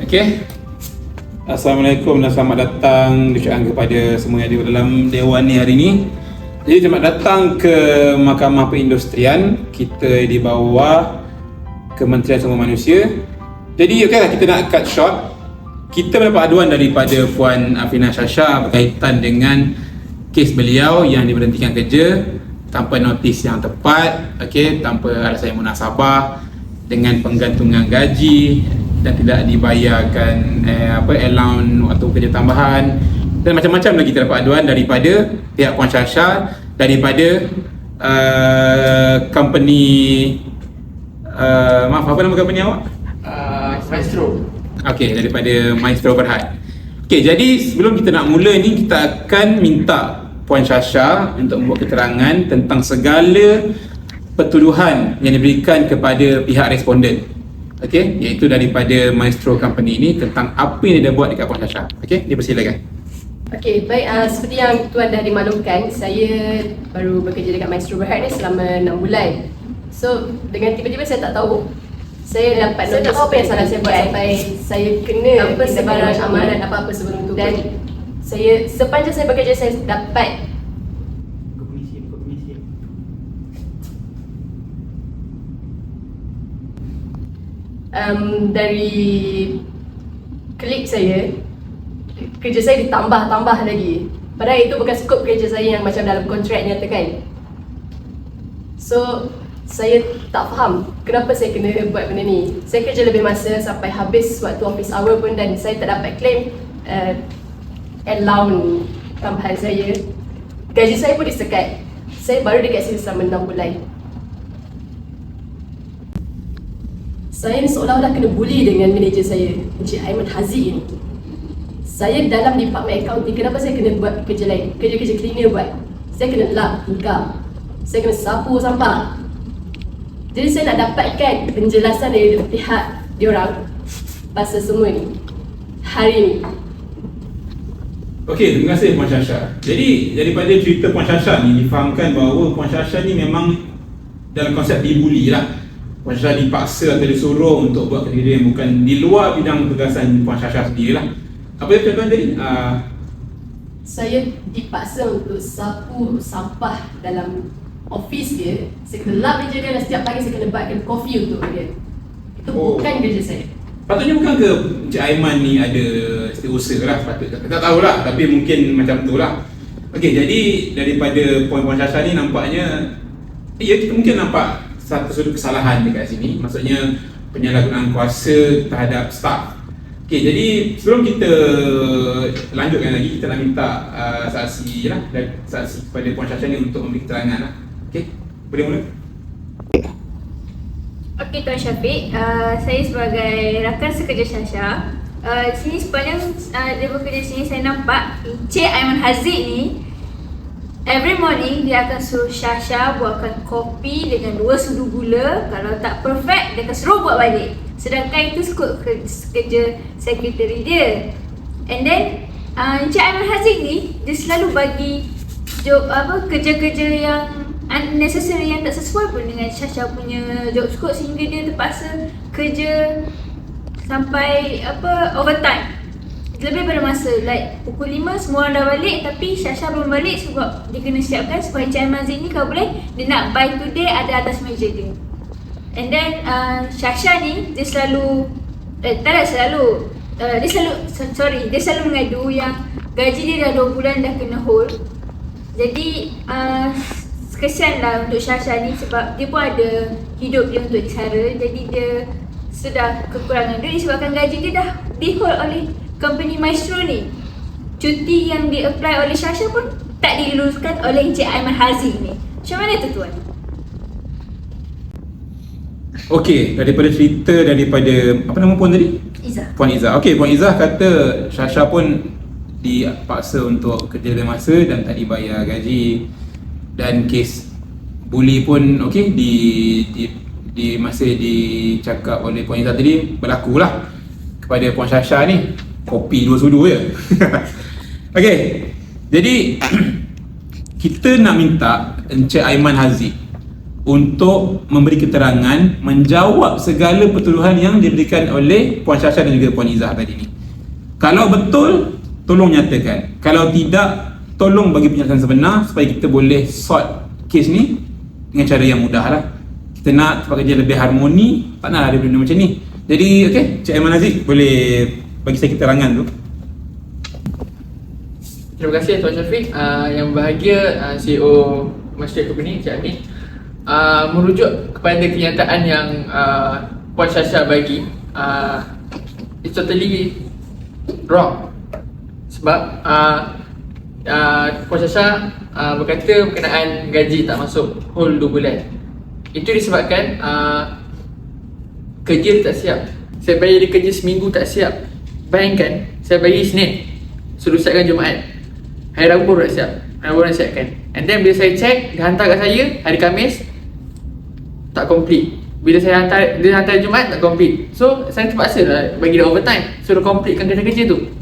Okey. Assalamualaikum dan selamat datang diucapkan kepada semua yang ada dalam Dewan ni hari ni. Jadi selamat datang ke Mahkamah Perindustrian. Kita di bawah Kementerian Sumber Manusia. Jadi okeylah, kita nak cut short. Kita mendapat aduan daripada Puan Afina Shasha berkaitan dengan kes beliau yang diberhentikan kerja tanpa notis yang tepat, okey, tanpa alasan yang munasabah, dengan penggantungan gaji dan tidak dibayarkan allowance waktu kerja tambahan, dan macam-macam lagi terdapat aduan daripada pihak Puan Shasha, daripada company maaf, apa nama company awak? Maestro. Okey, daripada Maestro Berhad. Okey, jadi sebelum kita nak mula ni, kita akan minta Puan Shasha untuk membuat keterangan tentang segala pertuduhan yang diberikan kepada pihak responden. Okey, iaitu daripada Maestro Company ini tentang apa yang dia buat dekat Puan Shasha. Okey, dipersilakan. Okey, baik, seperti yang Tuan dah dimaklumkan, saya baru bekerja dekat Maestro Berhad ni selama 6 bulan. So, dengan tiba-tiba saya tak tahu, saya dapat notis apa yang salah saya buat sampai saya kena tanpa sebarang amaran apa-apa sebelum tu. Dan saya, sepanjang saya bekerja, saya dapat dari klik saya, kerja saya ditambah-tambah lagi. Padahal itu bukan skop kerja saya yang macam dalam kontrak nyatakan. So, saya tak faham kenapa saya kena buat benda ni. Saya kerja lebih masa sampai habis waktu office hour pun, dan saya tak dapat claim allowance tambahan saya. Gaji saya pun disekat. Saya baru dekat sini selama 6 bulan. Saya ni seolah-olah kena bully dengan manager saya, Encik Aiman Haziq ni. Saya dalam department accounting, kenapa saya kena buat kerja lain? Kerja-kerja cleaner buat. Saya kena lap, hingga. Saya kena sapu sampah. Jadi saya nak dapatkan penjelasan dari pihak diorang pasal semua ni hari ni. Okey, terima kasih Puan Shasha. Jadi daripada cerita Puan Shasha ni, difahamkan bahawa Puan Shasha ni memang dalam konsep dibuli lah. Puan Shasha dipaksa atau disuruh untuk buat kerja yang bukan di luar bidang tugasan Puan Shasha sendiri lah. Apa yang tuan tadi? Saya dipaksa untuk sapu sampah dalam office dia. Saya kena lap meja dia, dan setiap pagi saya kena buatkan kopi untuk dia. Itu bukan kerja saya. Patutnya bukan ke Encik Aiman ni ada setiausaha lah, patut. Kita tak tahulah, tapi mungkin macam tu lah. Okey, jadi daripada Puan Shasha ni nampaknya, ya, kita mungkin nampak satu sudut kesalahan dekat sini, maksudnya penyalahgunaan kuasa terhadap staf. Okey, jadi sebelum kita lanjutkan lagi, kita nak minta saksi lah, saksi kepada Puan Shasha ni untuk memberi keterangan lah. Okey, boleh mula? Okey, Tuan Syafiq, saya sebagai rakan sekerja Shasha, sini sepanjang dia bekerja sini, saya nampak Encik Aiman Haziq ni every morning dia akan suruh Shasha buatkan kopi dengan 2 sudu gula. Kalau tak perfect, dia akan suruh buat balik. Sedangkan itu skop kerja sekretari dia. And then Encik Aiman Haziq ni, dia selalu bagi job kerja-kerja yang unnecessary, yang tak sesuai pun dengan Shasha punya job scope, sehingga dia terpaksa kerja sampai overtime. Lebih pada masa, like pukul 5 semua orang dah balik, tapi Shasha belum balik sebab dia kena siapkan supaya Encik Aiman Haziq ni, kalau boleh dia nak by today ada atas meja dia. And then Shasha ni, dia selalu dia selalu mengadu yang gaji dia dah 2 bulan dah kena hold. Jadi kesian lah untuk Shasha ni, sebab dia pun ada hidup dia untuk disara. Jadi dia sudah kekurangan duit disebabkan gaji dia dah di-hold oleh company Maestro ni. Cuti yang di-apply oleh Shasha pun tak diluluskan oleh Encik Aiman Haziq ni. Macam mana tu, Tuan? Okey, daripada cerita daripada, apa nama Puan tadi? Izzah. Puan Izzah. Okey, Puan Izzah kata Shasha pun dipaksa untuk kerja lebih masa dan tak dibayar gaji, dan kes bully pun okey di masa dicakap oleh Puan Izzah tadi berlakulah kepada Puan Shasha ni. Kopi 2 sudu je. Okey, jadi kita nak minta Encik Aiman Haziq untuk memberi keterangan, menjawab segala pertuduhan yang diberikan oleh Puan Syasha dan juga Puan Izzah tadi ni. Kalau betul, tolong nyatakan. Kalau tidak, tolong bagi penjelasan sebenar supaya kita boleh sort kes ni dengan cara yang mudah lah. Kita nak tempat kerja lebih harmoni, tak nak ada benda macam ni. Jadi, okey, Cik Aiman Haziq boleh bagi saya keterangan tu. Terima kasih Tuan Syafiq. Yang bahagia CEO Master Company, Cik Amin, merujuk kepada kenyataan yang Puan Syasha bagi, it's totally wrong. Sebab Puan Syasha berkata berkenaan gaji tak masuk whole 2 bulan. Itu disebabkan kerja tak siap. Saya bayar dia kerja seminggu tak siap. Bayangkan, saya bayar Isnin, suruh siapkan Jumaat. Hari Rabu baru nak siap. Hari Rabu nak siapkan. And then bila saya check, dia hantar kat saya hari Khamis, tak complete. Bila dia hantar Jumaat, tak complete. So, saya terpaksa lah bagi dia overtime, suruh completekan kerja-kerja tu.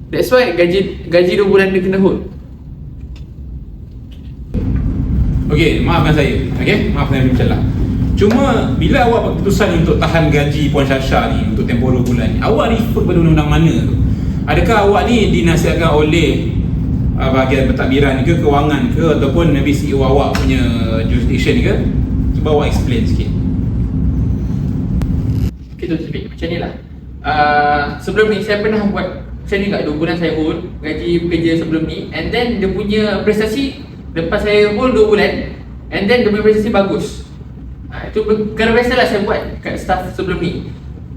That's why gaji 2 bulan dia kena hold. Okey, maafkan saya. Okey, maafkan saya bersalah. Cuma bila awak buat keputusan untuk tahan gaji Puan Syasha ni untuk tempoh 2 bulan ni, awak refer pada undang-undang mana tu? Adakah awak ni dinasihatkan oleh bahagian pentadbiran ke, kewangan ke, ataupun maybe CEO awak punya jurisdiction ke? Cuba awak explain sikit. Okay, Tuan Syafiq, macam ni lah. Sebelum ni saya pernah buat macam ni kat 2 bulan saya hold gaji pekerja sebelum ni, and then dia punya prestasi lepas saya hold 2 bulan, and then dia punya prestasi bagus. Itu kerana biasa lah saya buat kat staff sebelum ni.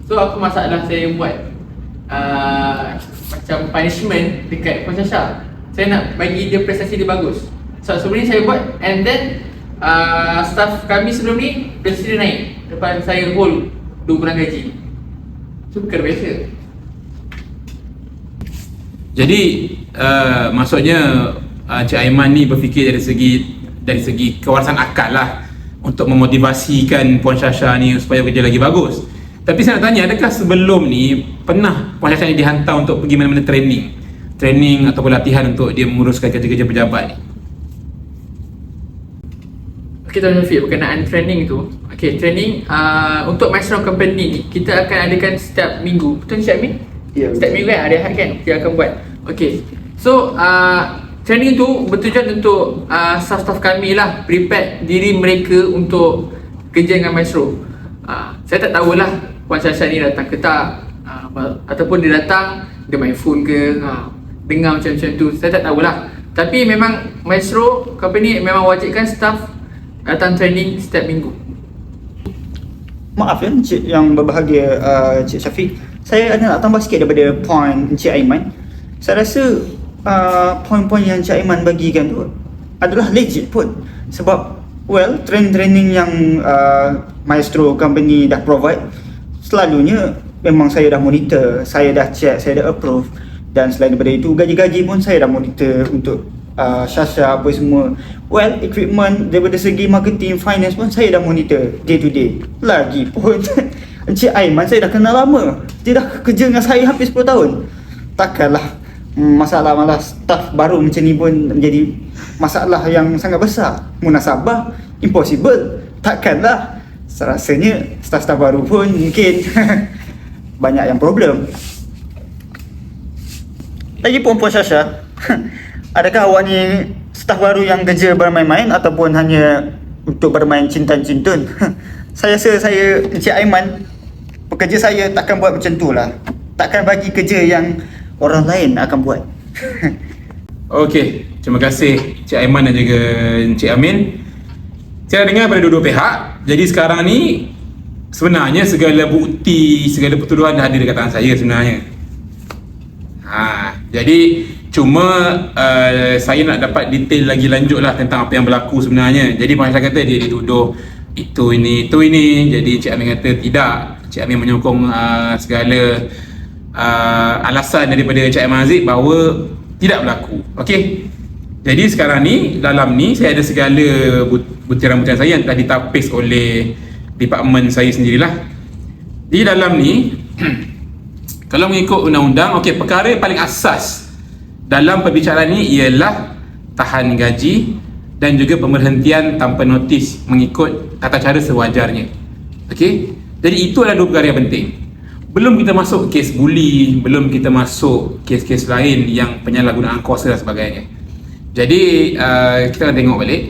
So apa masalah saya buat macam punishment dekat Puan Syasha? Saya nak bagi dia prestasi dia bagus. So sebelum ni saya buat, and then staff kami sebelum ni prestasi dia naik lepas saya hold 2 bulan gaji. Itu kerana biasa. Jadi maksudnya Cik Aiman ni berfikir dari segi kewarasan akal lah untuk memotivasikan Puan Syasha ni supaya kerja lagi bagus. Tapi saya nak tanya, adakah sebelum ni pernah Puan Syasha ni dihantar untuk pergi mana-mana training ataupun latihan untuk dia menguruskan kerja-kerja pejabat ni? Okay, Tuan Syafiq, berkenaan training tu. Okay, training untuk Maestro Company ni kita akan adakan setiap minggu. Betul Cik Amin? Ya, setiap minggu kan, ada had kan kita akan buat. Okay, so training tu bertujuan untuk staff-staff kami lah prepare diri mereka untuk kerja dengan Maestro. Saya tak tahulah Puan Syasha ni datang ke tak, ataupun dia datang dia main phone ke, dengar macam-macam tu, saya tak tahulah. Tapi memang Maestro Company memang wajibkan staff datang training setiap minggu. Maaf ya Encik yang berbahagia, Encik Syafiq, saya ada nak tambah sikit daripada point Encik Aiman. Saya rasa poin-poin yang Encik Aiman bagikan tu adalah legit pun. Sebab training yang Maestro Company dah provide, selalunya memang saya dah monitor, saya dah check, saya dah approve. Dan selain daripada itu, gaji-gaji pun saya dah monitor untuk Syasha apa semua. Equipment daripada segi marketing, finance pun saya dah monitor day to day. Lagi pun Encik Aiman saya dah kenal lama. Dia dah kerja dengan saya hampir 10 tahun. Takkanlah masalah staff baru macam ni pun menjadi masalah yang sangat besar. Munasabah impossible. Takkanlah. Rasanya staff-staff baru pun mungkin banyak yang problem. Lagipun Puan Syasha, adakah awak ni staff baru yang kerja bermain-main ataupun hanya untuk bermain cinta-cintun? Saya rasa Encik Aiman, pekerja saya takkan buat macam tu lah. Takkan bagi kerja yang orang lain akan buat. Okey, terima kasih Cik Aiman dan juga Encik Amin. Saya dengar pada dua-dua pihak. Jadi sekarang ni sebenarnya segala bukti, segala pertuduhan dah ada dekat tangan saya sebenarnya. Jadi cuma saya nak dapat detail lagi lanjut lah tentang apa yang berlaku sebenarnya. Jadi masyarakat kata dia dituduh itu ini. Jadi Cik Amin kata tidak. Cik Amin menyokong segala alasan daripada Cik Aiman Haziq bahawa tidak berlaku. Okey. Jadi sekarang ni dalam ni saya ada segala butiran-butiran saya yang telah ditapis oleh departmen saya sendirilah. Di dalam ni kalau mengikut undang-undang, okey, perkara yang paling asas dalam perbicaraan ni ialah tahan gaji dan juga pemberhentian tanpa notis mengikut tata cara sewajarnya. Okey, jadi itu adalah 2 perkara yang penting. Belum kita masuk kes buli, belum kita masuk kes-kes lain yang penyalahgunaan kuasa dan sebagainya. Jadi kita akan tengok balik.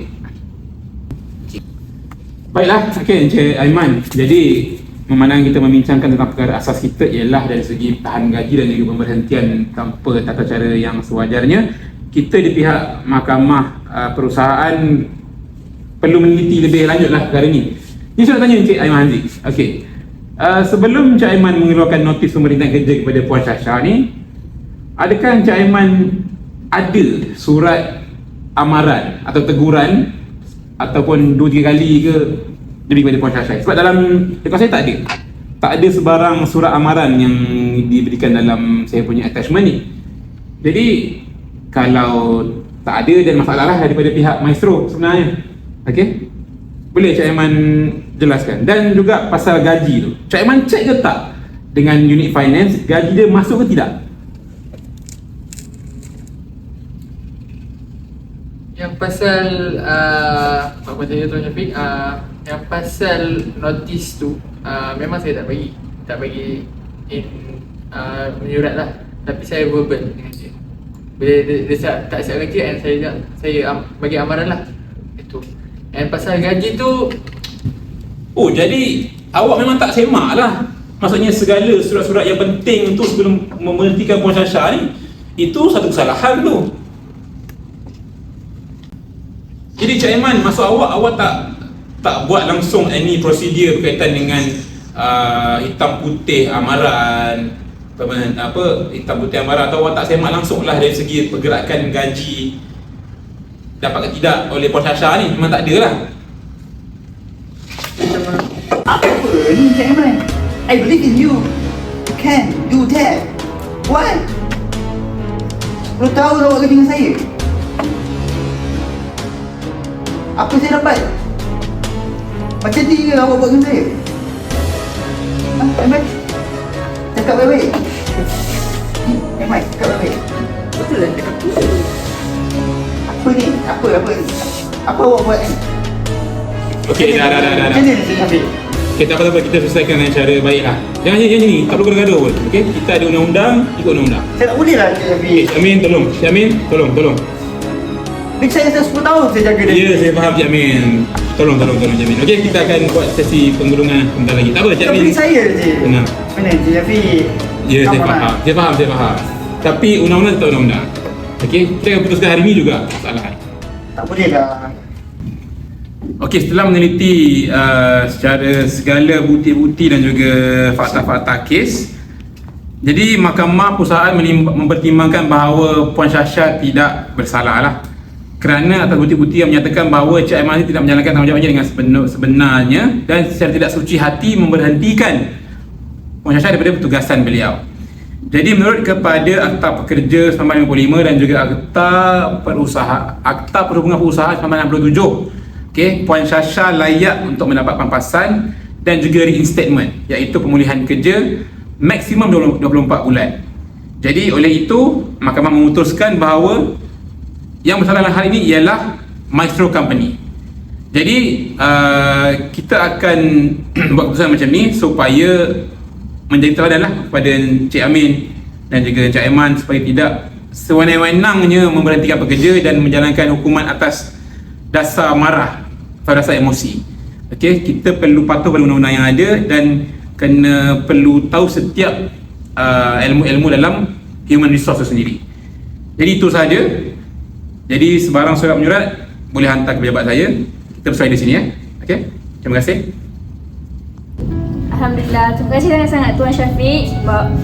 Baiklah, okey Encik Aiman. Jadi memandang kita membincangkan tentang perkara asas kita ialah dari segi tahan gaji dan juga pemberhentian tanpa tata cara yang sewajarnya, kita di pihak mahkamah perusahaan perlu meneliti lebih lanjutlah perkara ini. Ini saya nak tanya Encik Aiman Haziq. Okey. Sebelum Encik Aiman mengeluarkan notis pemberhentian kerja kepada Puan Syasha ni, adakah Encik Aiman ada surat amaran atau teguran ataupun 2-3 kali ke lebih kepada Puan Syasha? Sebab dalam rekod saya tak ada. Tak ada sebarang surat amaran yang diberikan dalam saya punya attachment ni. Jadi kalau tak ada dan masalah lah daripada pihak Maestro sebenarnya. Okey? Boleh Cik Aiman jelaskan? Dan juga pasal gaji tu, Cik Aiman cek ke tak dengan unit finance gaji dia masuk ke tidak? Yang pasal apa tadi Tuan Syafiq, yang pasal notis tu memang saya tak bagi in menyurat lah, tapi saya verbal dengan dia. Bila dia tak siap kerja, saya bagi amaran lah itu. And pasal gaji tu, Oh, jadi awak memang tak semak lah. Maksudnya segala surat-surat yang penting tu sebelum memberhentikan Puan Syasha ni, itu satu kesalahan tu. Jadi Cik Aiman, maksud awak tak buat langsung any prosedur berkaitan dengan hitam putih amaran, hitam putih amaran, atau awak tak semak langsung lah dari segi pergerakan gaji dapat ke tidak oleh Puan Syasha ni? Memang tak ada lah. Apa ni Encik Aiman? I believe in you. You can do that. Why? 10 tahun awak kerja dengan saya. Apa saya dapat? Macam ni ke awak buat dengan saya? Aiman? Cakap baik-baik. Aiman, cakap baik-baik. betul lah cakap tu. Apa ni? Apa awak buat ni? Okey, dah. Macam ni Encik Syafiq? Okay, tak apa-apa, kita selesaikan dengan cara baik lah. Jangan ni, tak perlu gaduh pun. Okay, kita ada undang-undang, ikut undang-undang. Saya tak boleh lah Encik Syafiq. Okay, Cik Amin, tolong. Ni saya 10 tahun saya jaga dia. Ya, saya faham Cik Amin. Tolong Cik Amin. Okay, kita akan buat sesi penggulungan sebentar lagi. Tak apa Cik Amin. Tapi saya je. Benar. Mana Encik Syafiq? Ya, saya faham. Tapi undang-undang tetap undang-undang. Okay, kita akan putuskan hari ni juga kesalahan. Tak boleh lah. Okey, setelah meneliti secara segala bukti-bukti dan juga fakta-fakta kes, jadi Mahkamah Perusahaan mempertimbangkan bahawa Puan Syasha tidak bersalah lah, kerana atas bukti-bukti yang menyatakan bahawa Encik Aiman tidak menjalankan tanggungjawabnya dengan sebenarnya dan secara tidak suci hati memberhentikan Puan Syasha daripada pertugasan beliau. Jadi menurut kepada Akta Pekerja 1955 dan juga Akta Perhubungan Perusahaan 1967, okey, Puan Syasha layak untuk mendapat pampasan dan juga reinstatement, iaitu pemulihan kerja maksimum 24 bulan. Jadi oleh itu, mahkamah memutuskan bahawa yang bersalah dalam hal ini ialah Maestro Company. Jadi kita akan buat keputusan macam ni supaya menjadi teladan lah kepada Encik Amin dan juga Encik Aiman supaya tidak sewenang-wenangnya memberhentikan pekerja dan menjalankan hukuman atas dasar marah atau dasar emosi. Okey, kita perlu patuh pada undang-undang yang ada dan perlu tahu setiap ilmu-ilmu dalam human resource sendiri. Jadi itu sahaja. Jadi sebarang surat menyurat boleh hantar ke pejabat saya. Kita bersuai di sini ya. Okey. Terima kasih. Alhamdulillah, terima kasih sangat-sangat Tuan Syafiq sebab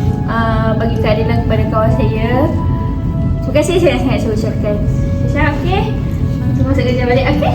bagi keadilan kepada kawan saya. Terima kasih sangat-sangat saya ucapkan. Syah, okey? Kita masuk kerja balik, okey?